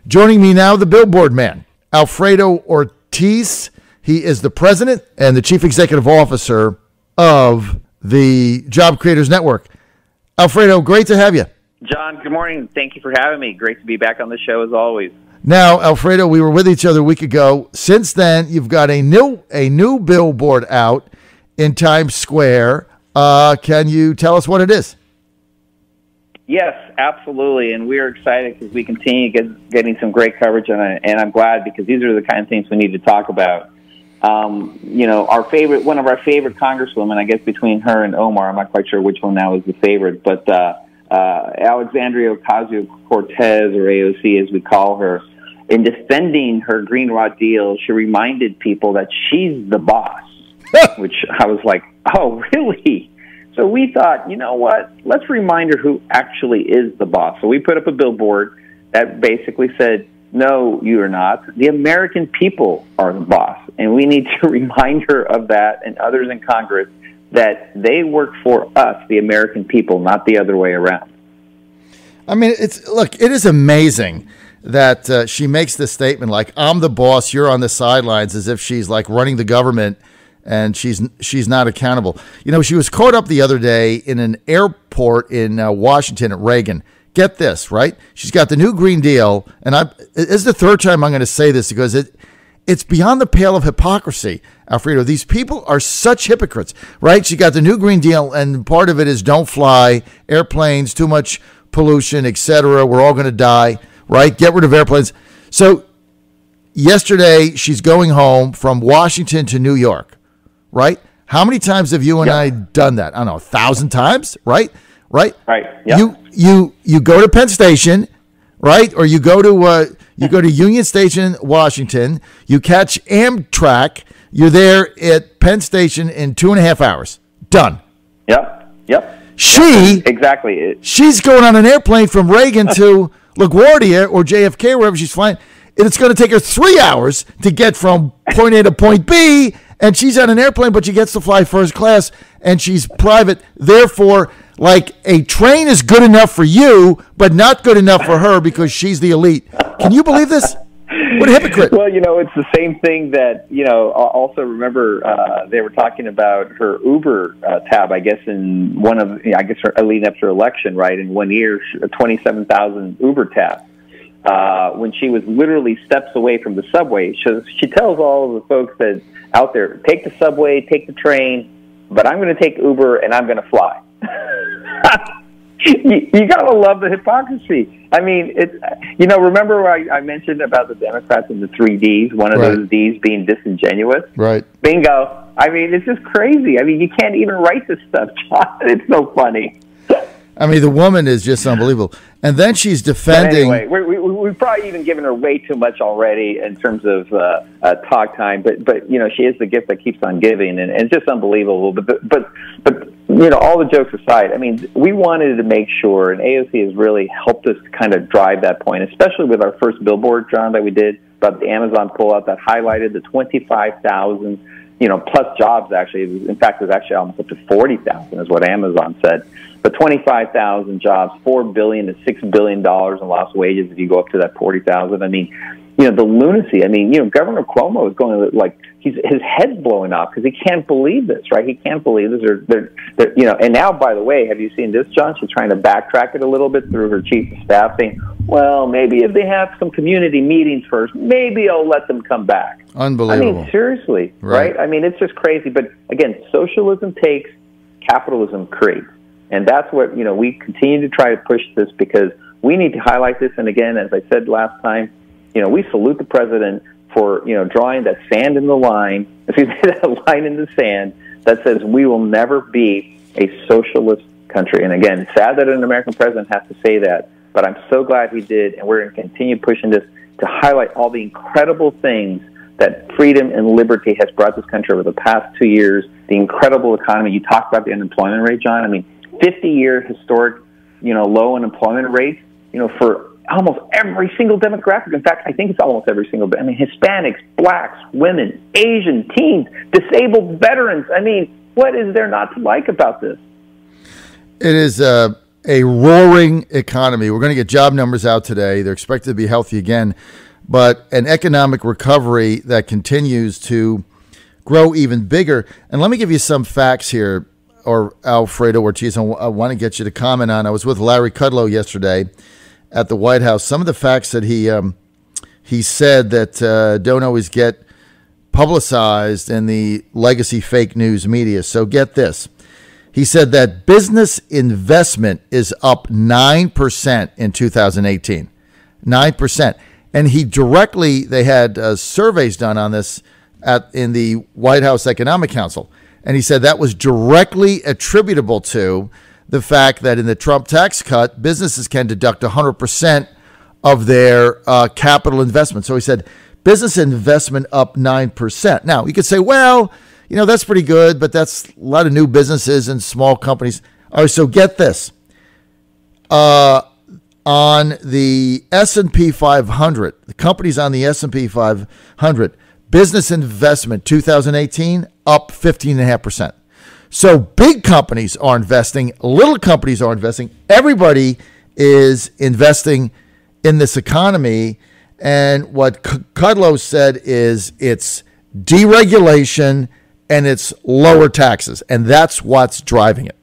Joining me now, the Billboard man, Alfredo Ortiz. He is the president and the chief executive officer of the Job Creators Network. Alfredo, great to have you. John, good morning. Thank you for having me. Great to be back on the show as always. Now, Alfredo, we were with each other a week ago. Since then, you've got a new billboard out in Times Square. Can you tell us what it is? Yes, absolutely, and we're excited because we continue getting some great coverage on it, and I'm glad because these are the kind of things we need to talk about. One of our favorite congresswomen, I guess between her and Omar, I'm not quite sure which one now is the favorite, but Alexandria Ocasio-Cortez, or AOC as we call her, in defending her Green Raw deal, she reminded people that she's the boss, which I was like, oh, really? So we thought, you know what, let's remind her who actually is the boss. So we put up a billboard that basically said, no, you are not. The American people are the boss. And we need to remind her of that and others in Congress that they work for us, the American people, not the other way around. I mean, it is amazing that she makes this statement like, I'm the boss, you're on the sidelines, as if she's like running the government and she's not accountable. You know, she was caught up the other day in an airport in Washington at Reagan. Get this, right? She's got the new Green Deal, and this is the third time I'm going to say this because it's beyond the pale of hypocrisy, Alfredo. These people are such hypocrites, right? She got the new Green Deal, and part of it is don't fly, airplanes, too much pollution, etc. We're all going to die, right? Get rid of airplanes. So yesterday, she's going home from Washington to New York. Right? How many times have you and I done that? I don't know, 1,000 times, right? Right. Yep. You go to Penn Station, right? Or you go to Union Station, Washington. You catch Amtrak. You're there at Penn Station in 2.5 hours. Done. Yep. Exactly. She's going on an airplane from Reagan to LaGuardia or JFK, wherever she's flying. And it's going to take her 3 hours to get from point A to point B. And she's on an airplane, but she gets to fly first class, and she's private. Therefore, like, a train is good enough for you, but not good enough for her because she's the elite. Can you believe this? What a hypocrite. Well, it's the same thing that, also remember they were talking about her Uber tab, I guess, in one of, her leading up to her election, right? In 1 year, 27,000 Uber tabs. When she was literally steps away from the subway. She tells all of the folks that out there, take the subway, take the train, but I'm going to take Uber and I'm going to fly. you got to love the hypocrisy. I mean, remember I mentioned about the Democrats and the 3 Ds, one of those Ds being disingenuous? Right. Bingo. I mean, it's just crazy. I mean, you can't even write this stuff, John. It's so funny. I mean, the woman is just unbelievable. And then she's defending... But anyway, we've probably even given her way too much already in terms of talk time. But she is the gift that keeps on giving, and it's just unbelievable. But all the jokes aside, I mean, we wanted to make sure, and AOC has really helped us to kind of drive that point, especially with our first billboard, John, that we did about the Amazon pullout that highlighted the 25,000, plus jobs, actually. In fact, it was actually almost up to 40,000 is what Amazon said. But 25,000 jobs, $4 billion to $6 billion in lost wages if you go up to that 40,000. I mean, the lunacy. I mean, Governor Cuomo is going like his head's blowing off because he can't believe this, right? He can't believe this. They're and now, by the way, have you seen this, John? She's trying to backtrack it a little bit through her chief of staff, saying, well, maybe if they have some community meetings first, maybe I'll let them come back. Unbelievable. I mean, seriously, right? I mean, it's just crazy. But again, socialism takes, capitalism creates. And that's what, we continue to try to push this because we need to highlight this. And again, as I said last time, we salute the president for, drawing that line in the sand that says we will never be a socialist country. And again, it's sad that an American president has to say that, but I'm so glad he did. And we're going to continue pushing this to highlight all the incredible things that freedom and liberty has brought this country over the past 2 years, the incredible economy. You talked about the unemployment rate, John. I mean, 50-year historic, low unemployment rates, for almost every single demographic. In fact, I think it's almost every single. I mean, Hispanics, blacks, women, Asian, teens, disabled veterans. I mean, what is there not to like about this? It is a roaring economy. We're going to get job numbers out today. They're expected to be healthy again, but an economic recovery that continues to grow even bigger. And let me give you some facts here, or Alfredo Ortiz, I want to get you to comment on. I was with Larry Kudlow yesterday at the White House. Some of the facts that he said that don't always get publicized in the legacy fake news media. So get this. He said that business investment is up 9% in 2018. 9%. And they had surveys done on this in the White House Economic Council. And he said that was directly attributable to the fact that in the Trump tax cut, businesses can deduct 100% of their capital investment. So he said business investment up 9%. Now, you could say, well, that's pretty good, but that's a lot of new businesses and small companies. All right, so get this. On the S&P 500, the companies on the S&P 500, business investment 2018 up 15.5%. So big companies are investing, little companies are investing. Everybody is investing in this economy. And what Kudlow said is it's deregulation and it's lower taxes. And that's what's driving it.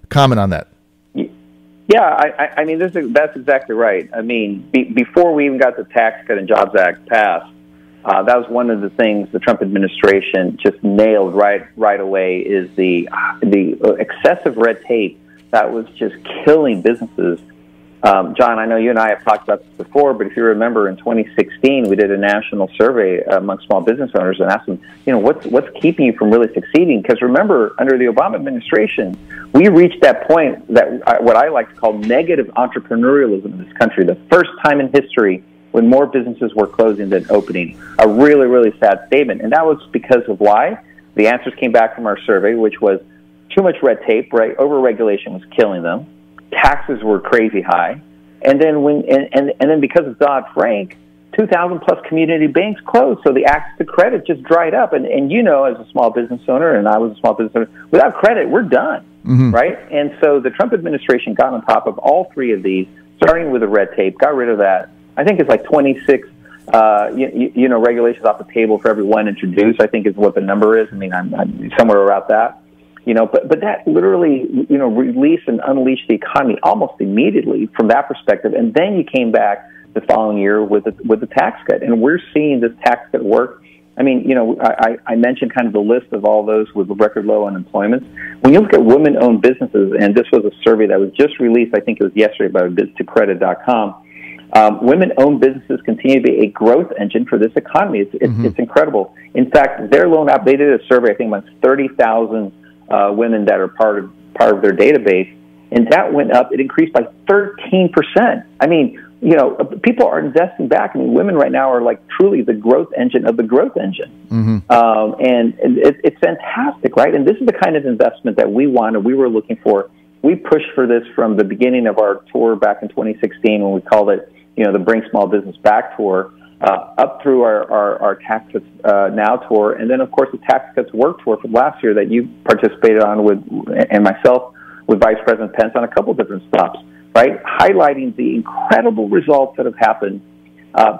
Comment on that. Yeah, I mean, that's exactly right. I mean, before we even got the Tax Cut and Jobs Act passed, that was one of the things the Trump administration just nailed right away is the excessive red tape that was just killing businesses. John, I know you and I have talked about this before, but if you remember in 2016, we did a national survey among small business owners and asked them, what's keeping you from really succeeding? Because remember, under the Obama administration, we reached that point that what I like to call negative entrepreneurialism in this country, the first time in history when more businesses were closing than opening. A really, really sad statement. And that was because of why? The answers came back from our survey, which was too much red tape, right? Over-regulation was killing them. Taxes were crazy high. And then then because of Dodd-Frank, 2,000 plus community banks closed. So the access to credit just dried up. And as a small business owner, and I was a small business owner, without credit, we're done, right? And so the Trump administration got on top of all three of these, starting with the red tape, got rid of that. I think it's like 26, regulations off the table for every one introduced, I think is what the number is. I mean, I'm somewhere around that. But that literally, released and unleashed the economy almost immediately from that perspective. And then you came back the following year with the tax cut. And we're seeing this tax cut work. I mean, I mentioned kind of the list of all those with record low unemployment. When you look at women-owned businesses, and this was a survey that was just released, I think it was yesterday by biz2credit.com, women-owned businesses continue to be a growth engine for this economy. It's incredible. In fact, their loan app, they did a survey, I think, amongst 30,000 women that are part of their database, and that went up. It increased by 13%. I mean, people are investing back. I mean, women right now are like truly the growth engine of the growth engine, and it's fantastic, right? And this is the kind of investment that we wanted, we were looking for. We pushed for this from the beginning of our tour back in 2016 when we called it, the Bring Small Business Back tour. Up through our Tax Cuts Now tour, and then, of course, the Tax Cuts Work tour from last year that you participated on and myself with Vice President Pence on a couple different stops, right? Highlighting the incredible results that have happened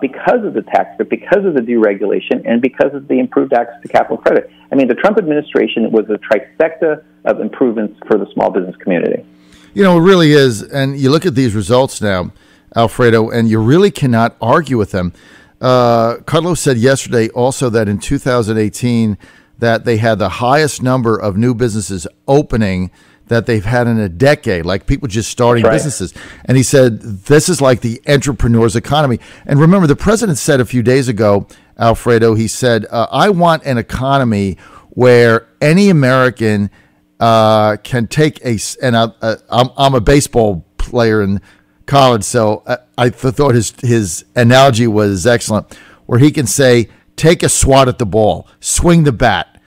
because of the tax cut, because of the deregulation, and because of the improved access to capital credit. I mean, the Trump administration was a trifecta of improvements for the small business community. It really is. And you look at these results now, Alfredo, and you really cannot argue with them. Kudlow said yesterday also that in 2018 that they had the highest number of new businesses opening that they've had in a decade, like people just starting businesses. And he said, this is like the entrepreneur's economy. And remember, the president said a few days ago, Alfredo, he said, I want an economy where any American can take I'm a baseball player in college, so I thought his analogy was excellent, where he can say, take a swat at the ball, swing the bat,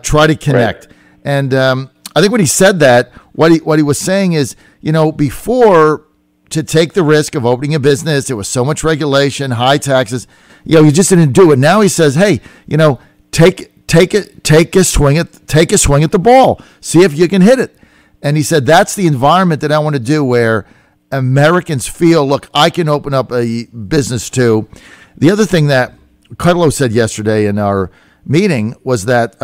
try to connect. Right. And I think when he said that, what he was saying is, before, to take the risk of opening a business, there was so much regulation, high taxes, you just didn't do it. Now he says, hey, take a swing at the ball, see if you can hit it. And he said, that's the environment that I want to do, where Americans feel, look, I can open up a business too. The other thing that Kudlow said yesterday in our meeting was that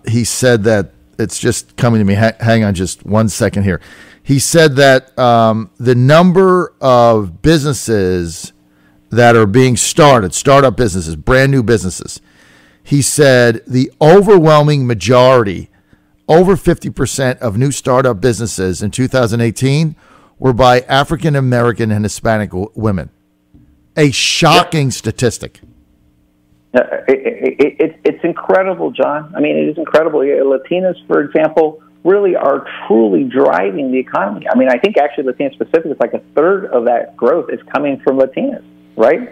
he said that, it's just coming to me. Hang on just 1 second here. He said that the number of businesses that are being startup businesses, brand new businesses, he said the overwhelming majority, over 50% of new startup businesses in 2018 were by African American and Hispanic women. A shocking statistic. It's incredible, John. I mean, it is incredible. Latinas, for example, really are truly driving the economy. I mean, I think actually Latinas specifically, it's like a third of that growth is coming from Latinas, right?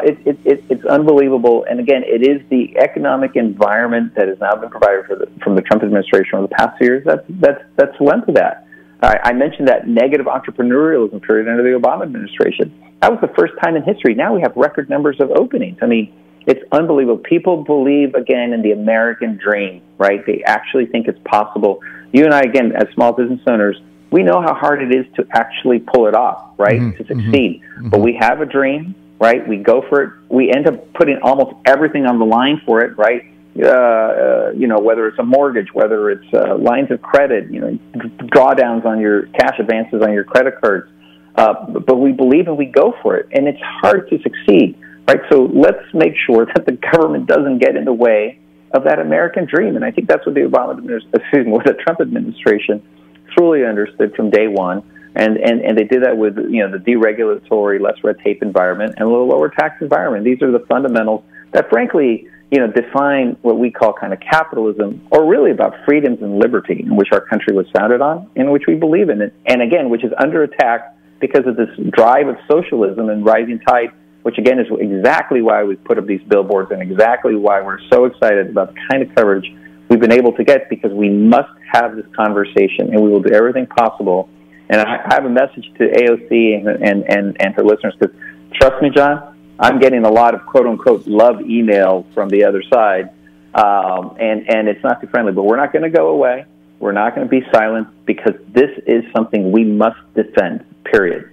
It's unbelievable. And again, it is the economic environment that has now been provided from the Trump administration over the past years that's led to that. I mentioned that negative entrepreneurialism period under the Obama administration. That was the first time in history. Now we have record numbers of openings. I mean, it's unbelievable. People believe, again, in the American dream, right? They actually think it's possible. You and I, again, as small business owners, we know how hard it is to actually pull it off, right, to succeed. But we have a dream, right? We go for it. We end up putting almost everything on the line for it, right? Whether it's a mortgage, whether it's lines of credit, drawdowns on your cash advances on your credit cards. But we believe and we go for it. And it's hard to succeed. Right, so let's make sure that the government doesn't get in the way of that American dream, and I think that's what what the Trump administration truly understood from day one, and they did that with the deregulatory, less red tape environment and a little lower tax environment. These are the fundamentals that, frankly, define what we call kind of capitalism, or really about freedoms and liberty, in which our country was founded on, in which we believe in it, and again, which is under attack because of this drive of socialism and rising tide. Which, again, is exactly why we put up these billboards and exactly why we're so excited about the kind of coverage we've been able to get, because we must have this conversation, and we will do everything possible. And I have a message to AOC and her listeners, because trust me, John, I'm getting a lot of quote-unquote love emails from the other side, and it's not too friendly. But we're not going to go away. We're not going to be silent, because this is something we must defend, period.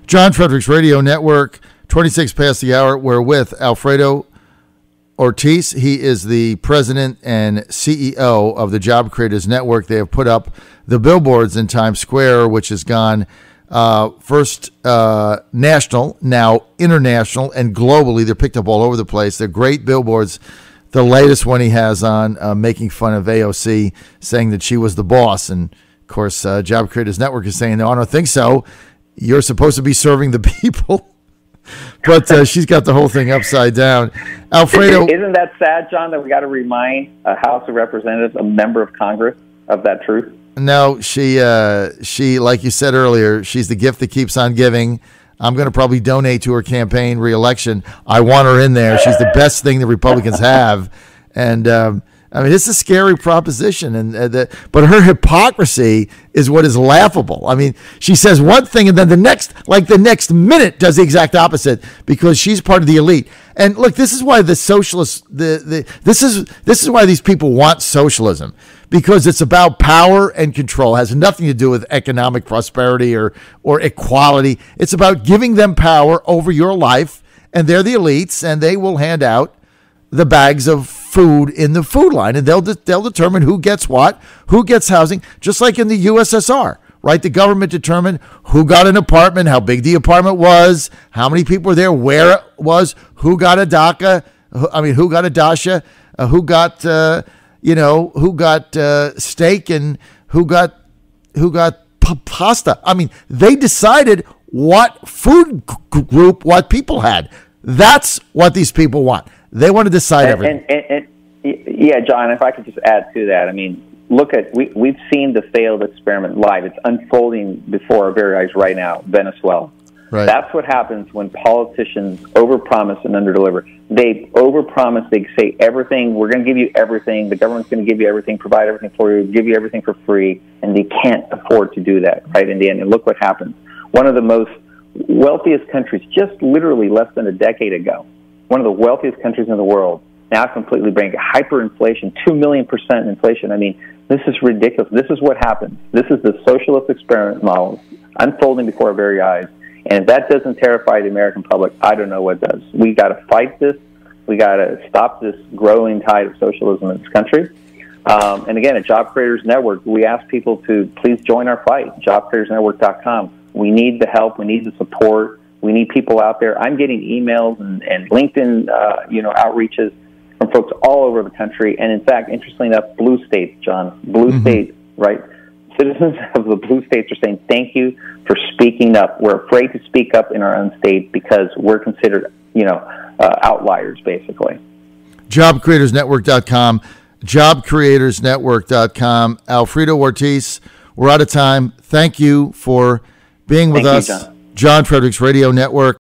John Fredericks Radio Network, 26 past the hour. We're with Alfredo Ortiz. He is the president and CEO of the Job Creators Network. They have put up the billboards in Times Square, which has gone first national, now international, and globally. They're picked up all over the place. They're great billboards. The latest one he has on making fun of AOC, saying that she was the boss. And, of course, Job Creators Network is saying, no, I don't think so. You're supposed to be serving the people. But she's got the whole thing upside down. Alfredo. Isn't that sad, John, that we got to remind a House of Representatives, a member of Congress, of that truth? No, she, like you said earlier, she's the gift that keeps on giving. I'm going to probably donate to her campaign re-election. I want her in there. She's the best thing the Republicans have. And, I mean, it's a scary proposition, but her hypocrisy is what is laughable. I mean, she says one thing and then the next minute does the exact opposite, because she's part of the elite. And look, this is why the socialists, this is why these people want socialism, because it's about power and control. It has nothing to do with economic prosperity or equality. It's about giving them power over your life, and they're the elites, and they will hand out the bags of food in the food line, and they'll determine who gets what, who gets housing, just like in the USSR, right? The government determined who got an apartment, how big the apartment was, how many people were there, where it was, who got a daca, who got a dasha, who got steak, and who got pasta. I mean, they decided what food group what people had. That's what these people want. They want to decide everything. And yeah, John, if I could just add to that, I mean, we've seen the failed experiment live. It's unfolding before our very eyes right now, Venezuela. Right. That's what happens when politicians overpromise and underdeliver. They overpromise. They say everything. We're going to give you everything. The government's going to give you everything, provide everything for you, give you everything for free, and they can't afford to do that, right, in the end. And look what happens. One of the most wealthiest countries, just literally less than a decade ago, one of the wealthiest countries in the world, now completely bringing hyperinflation, 2 million% inflation. I mean, This is ridiculous. This is what happens. This is the socialist experiment model unfolding before our very eyes. And if that doesn't terrify the American public, I don't know what does. We got to fight this. We got to stop this growing tide of socialism in this country. And again, at Job Creators Network, we ask people to please join our fight, jobcreatorsnetwork.com. We need the help. We need the support. We need people out there. I'm getting emails and LinkedIn, outreaches from folks all over the country. And in fact, interestingly enough, blue states, John, blue states, right? Citizens of the blue states are saying, thank you for speaking up. We're afraid to speak up in our own state because we're considered, outliers, basically. JobCreatorsNetwork.com, JobCreatorsNetwork.com. Alfredo Ortiz, we're out of time. Thank you for being with us. John. John Fredericks Radio Network.